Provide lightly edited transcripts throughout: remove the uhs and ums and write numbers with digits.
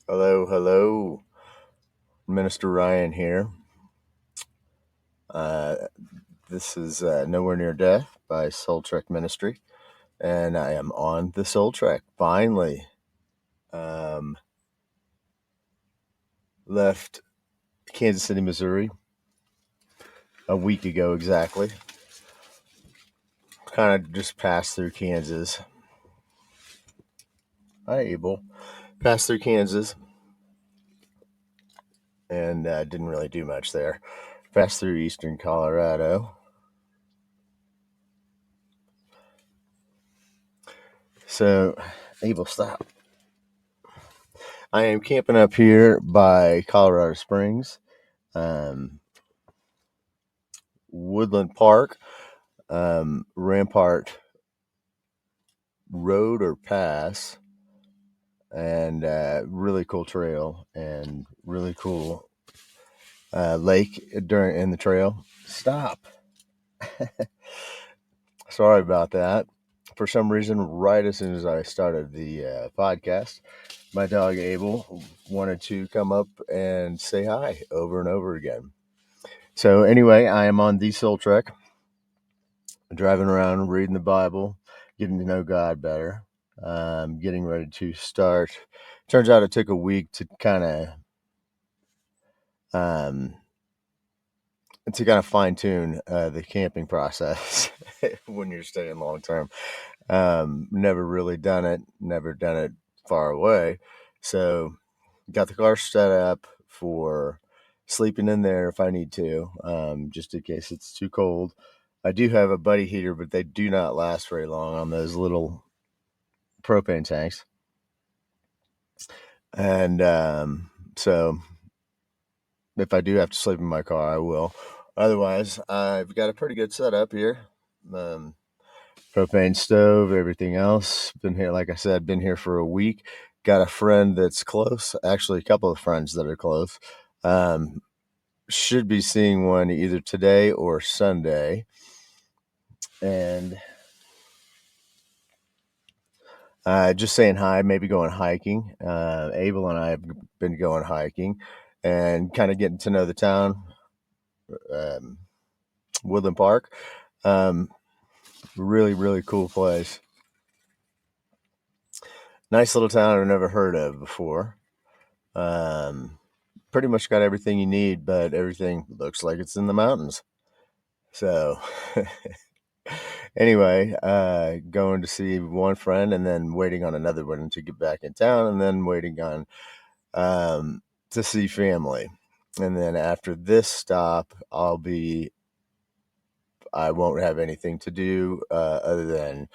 Hello, hello. Minister Ryan here. Uh, this is Nowhere Near Death by SoulTrek Ministry, and I am on the SoulTrek. Finally, um, left Kansas City, Missouri a week ago exactly. Kind of just passed through Kansas. Hi, Abel. Passed through Kansas and didn't really do much there. Passed through eastern Colorado. So, Abel, stop. I am camping up here by Colorado Springs, Woodland Park, Rampart Road or Pass, and really cool trail and really cool lake during in the trail. Stop. Sorry about that. For some reason, right as soon as I started the podcast, my dog Abel wanted to come up and say hi over and over again. So anyway, I am on the SoulTrek, driving around, reading the Bible, getting to know God better, getting ready to start. Turns out it took a week um, to kind of fine tune the camping process when you're staying long term. Never really done it, never done it far away. So got the car set up for sleeping in there if I need to, just in case it's too cold. I do have a buddy heater, but they do not last very long on those little propane tanks. And so if I do have to sleep in my car, I will. Otherwise, I've got a pretty good setup here. Um, Propane stove, everything else. Been here, like I said, been here for a week. Got a friend that's close, actually, a couple of friends that are close. Um, should be seeing one either today or Sunday. And just saying hi, maybe going hiking. Abel and I have been going hiking and kind of getting to know the town, um, Woodland Park. Um, really, really cool place. Nice little town I've never heard of before. Um, Pretty much got everything you need, but everything looks like it's in the mountains. So, anyway, going to see one friend and then waiting on another one to get back in town, and then waiting on um, to see family. And then after this stop, I won't have anything to do other than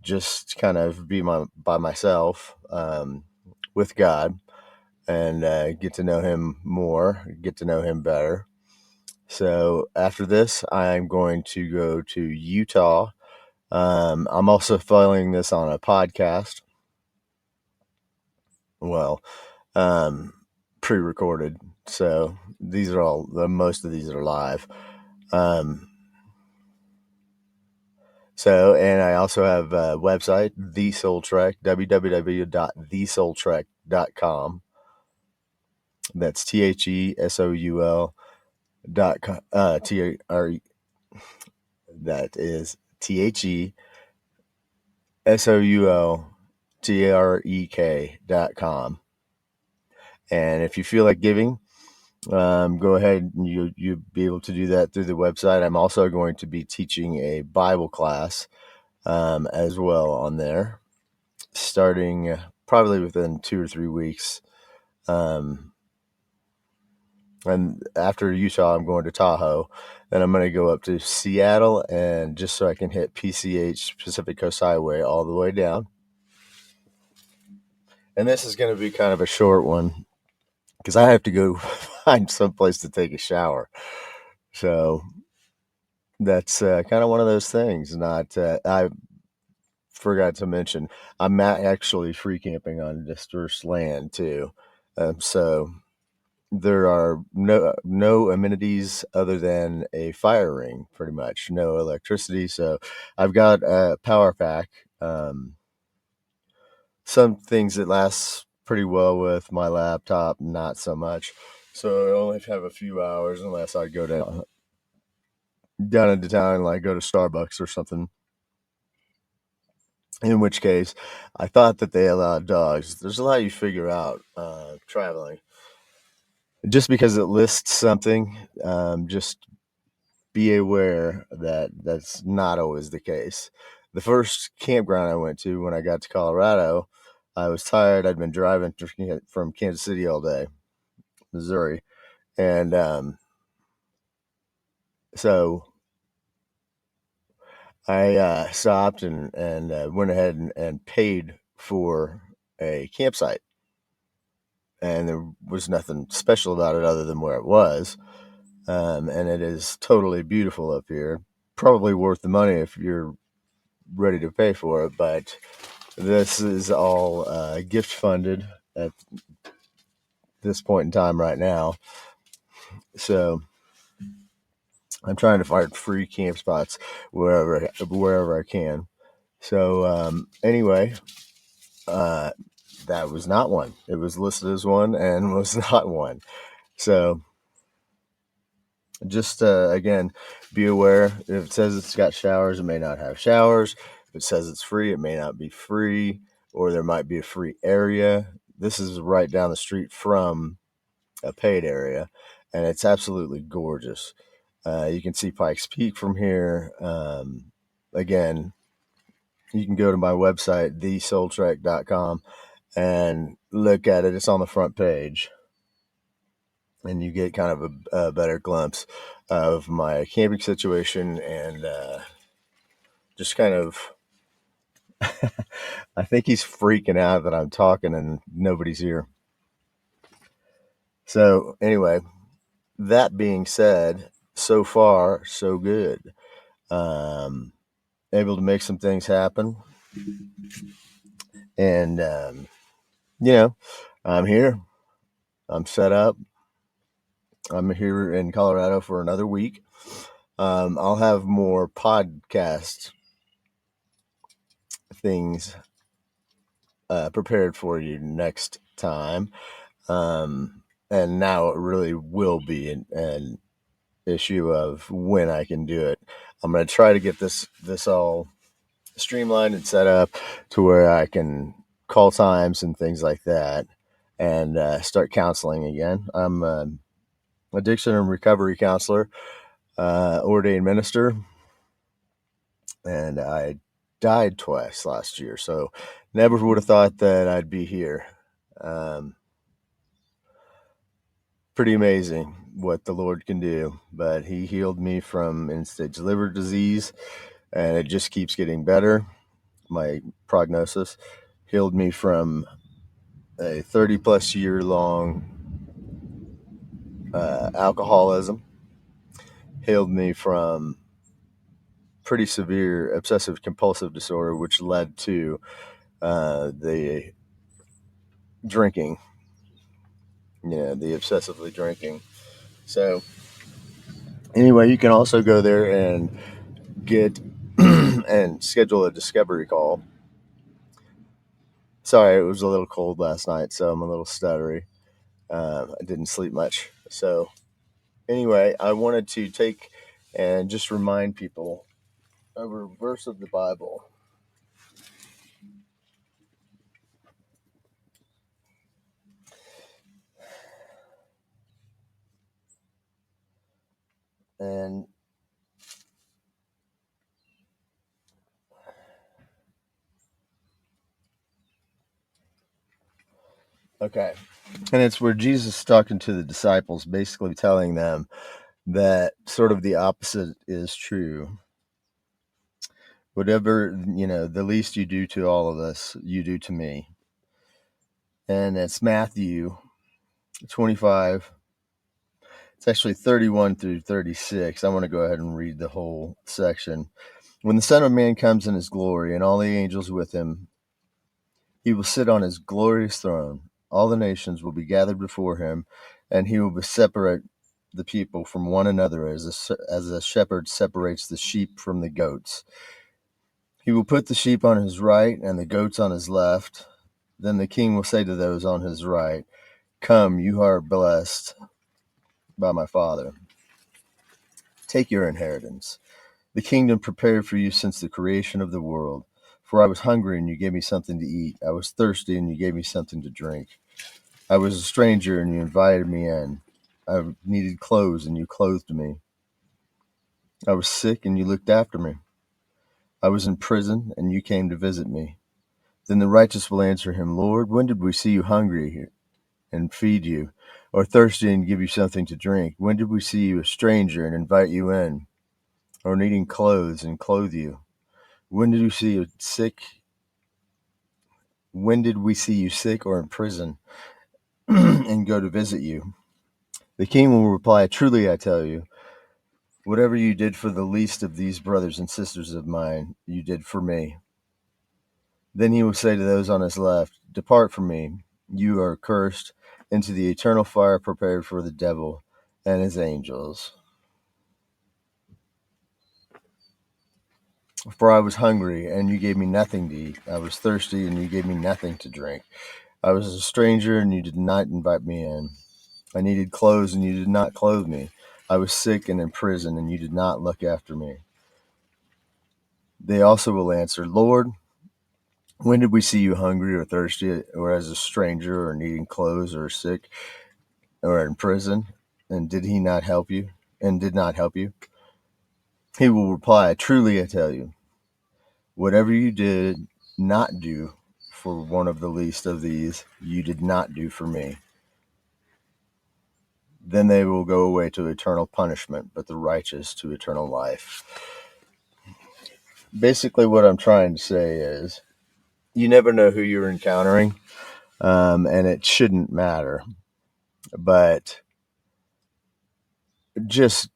just kind of be by myself with God and get to know Him more, get to know Him better. So after this, I'm going to go to Utah. I'm also following this on a podcast. Well, um, pre-recorded. So these are all most of these are live. Um, and I also have a website, The SoulTrek, www.thesoultrek.com. That's THESOUL that is THESOULTREK.com. And if you feel like giving, go ahead and you'll be able to do that through the website. I'm also going to be teaching a Bible class as well on there, starting probably within 2 or 3 weeks. And after Utah, I'm going to Tahoe. Then I'm going to go up to Seattle, and just so I can hit PCH, Pacific Coast Highway, all the way down. And this is going to be kind of a short one because I have to go find someplace to take a shower. So that's kind of one of those things. Not I forgot to mention I'm actually free camping on dispersed land too. So there are no amenities other than a fire ring, pretty much no electricity. So I've got a power pack. Some things that last pretty well with. My laptop, not so much. So I only have a few hours unless I go down into town, like go to Starbucks or something. In which case, I thought that they allowed dogs. There's a lot you figure out traveling. Just because it lists something, just be aware that that's not always the case. The first campground I went to when I got to Colorado, I was tired. I'd been driving from Kansas City all day, Missouri, and so I stopped and went ahead and paid for a campsite, and there was nothing special about it other than where it was. And it is totally beautiful up here. Probably worth the money if you're ready to pay for it, but this is all gift funded at this point in time right now. So I'm trying to find free camp spots wherever I can. So anyway, uh, that was not one. It was listed as one and was not one. So just again, be aware. If it says it's got showers, it may not have showers. If it says it's free, it may not be free, or there might be a free area. This is right down the street from a paid area, and it's absolutely gorgeous. You can see Pikes Peak from here. Again, you can go to my website, thesoultrek.com, and look at it. It's on the front page, and you get kind of a better glimpse of my camping situation and just kind of. I think he's freaking out that I'm talking and nobody's here. So, anyway, that being said, so far, so good. Um, Able to make some things happen. And, I'm here. I'm set up. I'm here in Colorado for another week. I'll have more podcast things prepared for you next time. And now it really will be an issue of when I can do it. I'm going to try to get this all streamlined and set up to where I can call times and things like that, and start counseling again. I'm an addiction and recovery counselor, ordained minister, and I died twice last year, so never would have thought that I'd be here. Um, Pretty amazing what the Lord can do, but He healed me from end-stage liver disease, and it just keeps getting better. My prognosis healed me from a 30 plus year long alcoholism, healed me from pretty severe obsessive compulsive disorder, which led to the drinking, the obsessively drinking. So, anyway, you can also go there and get and schedule a discovery call. Sorry, it was a little cold last night, so I'm a little stuttery. I didn't sleep much. So, anyway, I wanted to take and just remind people of a verse of the Bible. And okay. And it's where Jesus is talking to the disciples, basically telling them that sort of the opposite is true. Whatever, the least you do to all of us, you do to me. And it's Matthew 25. It's actually 31 through 36. I want to go ahead and read the whole section. When the Son of Man comes in his glory and all the angels with him, he will sit on his glorious throne. All the nations will be gathered before him, and he will separate the people from one another as a shepherd separates the sheep from the goats. He will put the sheep on his right and the goats on his left. Then the king will say to those on his right, "Come, you are blessed by my Father. Take your inheritance, the kingdom prepared for you since the creation of the world. For I was hungry, and you gave me something to eat. I was thirsty, and you gave me something to drink. I was a stranger, and you invited me in. I needed clothes, and you clothed me. I was sick, and you looked after me. I was in prison, and you came to visit me." Then the righteous will answer him, "Lord, when did we see you hungry and feed you, or thirsty and give you something to drink? When did we see you a stranger and invite you in, or needing clothes and clothe you? When did we see you sick? When did we see you sick or in prison and go to visit you?" The king will reply, "Truly I tell you, whatever you did for the least of these brothers and sisters of mine, you did for me." Then he will say to those on his left, "Depart from me, you are cursed, into the eternal fire prepared for the devil and his angels. For I was hungry, and you gave me nothing to eat. I was thirsty, and you gave me nothing to drink. I was a stranger, and you did not invite me in. I needed clothes, and you did not clothe me. I was sick and in prison, and you did not look after me." They also will answer, "Lord, when did we see you hungry or thirsty, or as a stranger, or needing clothes, or sick, or in prison, and did he not help you? And did not help you?" He will reply, "Truly I tell you, whatever you did not do for one of the least of these, you did not do for me." Then they will go away to eternal punishment, but the righteous to eternal life. Basically, what I'm trying to say is you never know who you're encountering, and it shouldn't matter. But just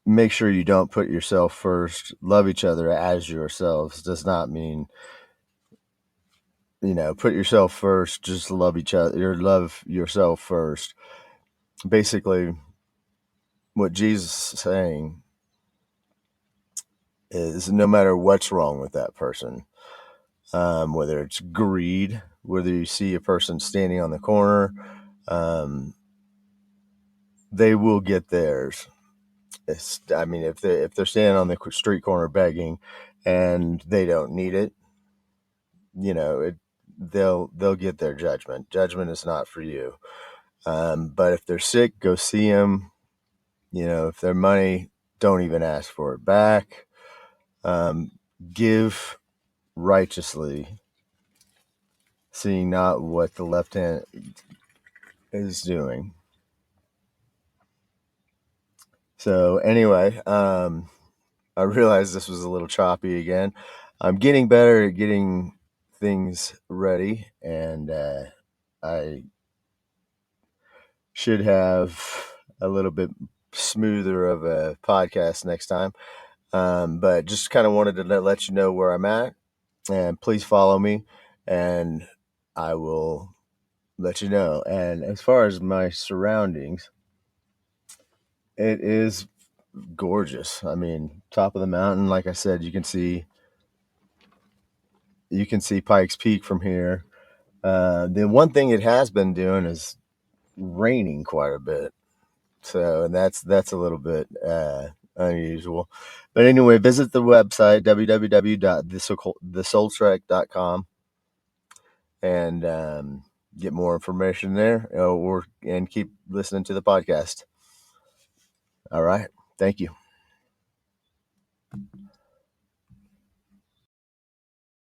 make sure you don't put yourself first. Love each other as yourselves does not mean, put yourself first. Just love each other, or love yourself first. Basically, what Jesus is saying is no matter what's wrong with that person, whether it's greed, whether you see a person standing on the corner, um, they will get theirs. If they're standing on the street corner begging and they don't need it, they'll get their judgment. Judgment is not for you. But if they're sick, go see them. If they're money, don't even ask for it back. Give righteously, seeing not what the left hand is doing. So anyway, I realized this was a little choppy again. I'm getting better at getting things ready, and I should have a little bit smoother of a podcast next time. But just kind of wanted to let you know where I'm at, and please follow me, and I will let you know. And as far as my surroundings, it is gorgeous. I mean, top of the mountain, like I said, you can see Pikes Peak from here. The one thing it has been doing is raining quite a bit. So, and that's a little bit unusual. But anyway, visit the website www.thesoultrek.com and get more information there, and keep listening to the podcast. All right. Thank you.